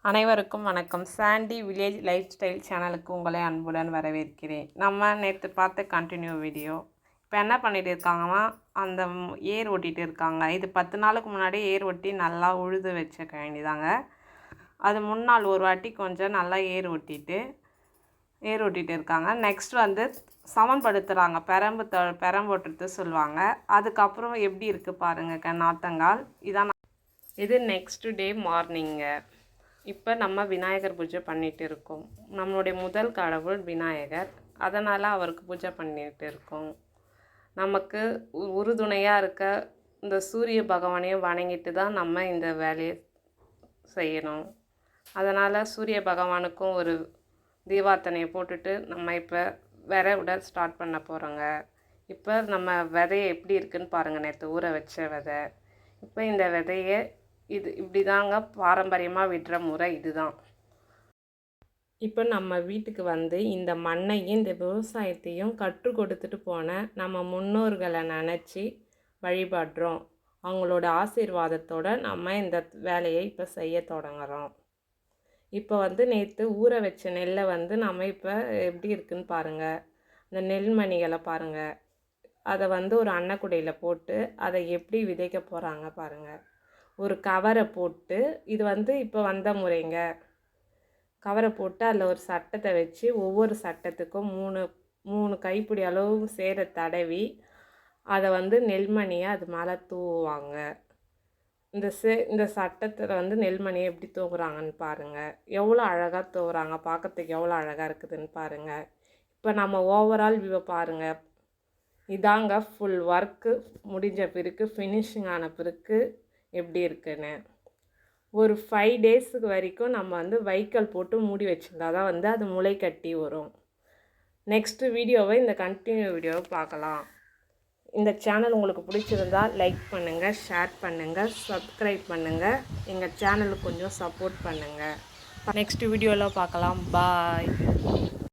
அனைவருக்கும் வணக்கம். Chandy village life style சேனலுக்கு உங்களை அன்புடன் வரவேற்கிறேன். நம்ம நேற்று பார்த்த கண்டினியூ வீடியோ. இப்போ என்ன பண்ணிட்டு இருக்காங்கன்னா, அந்த ஏர் ஓட்டிகிட்டு இருக்காங்க. இது 10 நாளுக்கு முன்னாடி ஏர் ஓட்டி நல்லா உழுது வச்சுக்க வேண்டியதாங்க. அது முன்னாள் ஒரு வாட்டி கொஞ்சம் நல்லா ஏர் ஓட்டிகிட்டு இருக்காங்க. நெக்ஸ்ட் வந்து சமன்படுத்துகிறாங்க. பெரம்பு ஓட்டுறது சொல்லுவாங்க. அதுக்கப்புறம் எப்படி இருக்குது பாருங்க நாத்தங்கால். இது நெக்ஸ்ட் டே மார்னிங்க. இப்போ நம்ம விநாயகர் பூஜை பண்ணிகிட்டு இருக்கோம். நம்மளுடைய முதல் கடவுள் விநாயகர், அதனால் அவருக்கு பூஜை பண்ணிகிட்டு இருக்கோம். நமக்கு உறுதுணையாக இருக்க இந்த சூரிய பகவானையும் வணங்கிட்டு தான் நம்ம இந்த வேலையை செய்யணும். அதனால் சூரிய பகவானுக்கும் ஒரு தீபார்த்தனையை போட்டுட்டு நம்ம இப்போ விதை விட ஸ்டார்ட் பண்ண போகிறோங்க. இப்போ நம்ம விதையை எப்படி இருக்குதுன்னு பாருங்கள். நேற்று ஊற வச்ச விதை. இப்போ இந்த விதையை இப்படி தாங்க பாரம்பரியமாக விடுற முறை இதுதான். இப்போ நம்ம வீட்டுக்கு வந்து இந்த மண்ணையும் இந்த விவசாயத்தையும் கற்றுக் கொடுத்துட்டு போன நம்ம முன்னோர்களை நினச்சி வழிபடுறோம். அவங்களோட ஆசீர்வாதத்தோடு நம்ம இந்த வேலையை இப்போ செய்ய தொடங்குகிறோம். இப்போ வந்து நேற்று ஊற வச்ச நெல்லை வந்து நம்ம இப்போ எப்படி இருக்குதுன்னு பாருங்கள். இந்த நெல்மணிகளை பாருங்கள். அதை வந்து ஒரு அன்னக்குடையில் போட்டு அதை எப்படி விதைக்க போகிறாங்க பாருங்கள். ஒரு கவரை போட்டு, இது வந்து இப்போ வந்த முறைங்க. கவரை போட்டு அதில் ஒரு சட்டத்தை வச்சு ஒவ்வொரு சட்டத்துக்கும் மூணு கைப்பிடி அளவு சேர தடவி அதை வந்து நெல்மணியை அது மேலே தூவுவாங்க. இந்த சட்டத்தில் வந்து நெல்மணியை எப்படி தூவுறாங்கன்னு பாருங்கள். எவ்வளோ அழகாக தூவுறாங்க, பார்க்கறதுக்கு எவ்வளோ அழகாக இருக்குதுன்னு பாருங்கள். இப்போ நம்ம ஓவரால் வியூவை பாருங்கள். இதாங்க ஃபுல் ஒர்க்கு முடிஞ்ச பிறகு, ஃபினிஷிங் ஆன பிறகு எப்படி இருக்குன்னு. ஒரு 5 டேஸுக்கு வரைக்கும் நம்ம வந்து வைக்கோல் போட்டு மூடி வச்சுருந்தா தான் வந்து அது முளை கட்டி வரும். நெக்ஸ்ட்டு வீடியோவை இந்த கண்டினியூ வீடியோவை பார்க்கலாம். இந்த சேனல் உங்களுக்கு பிடிச்சிருந்தால் லைக் பண்ணுங்கள், ஷேர் பண்ணுங்கள், சப்ஸ்கிரைப் பண்ணுங்கள். எங்கள் சேனலுக்கு கொஞ்சம் சப்போர்ட் பண்ணுங்கள். நெக்ஸ்ட் வீடியோவில் பார்க்கலாம். பாய்.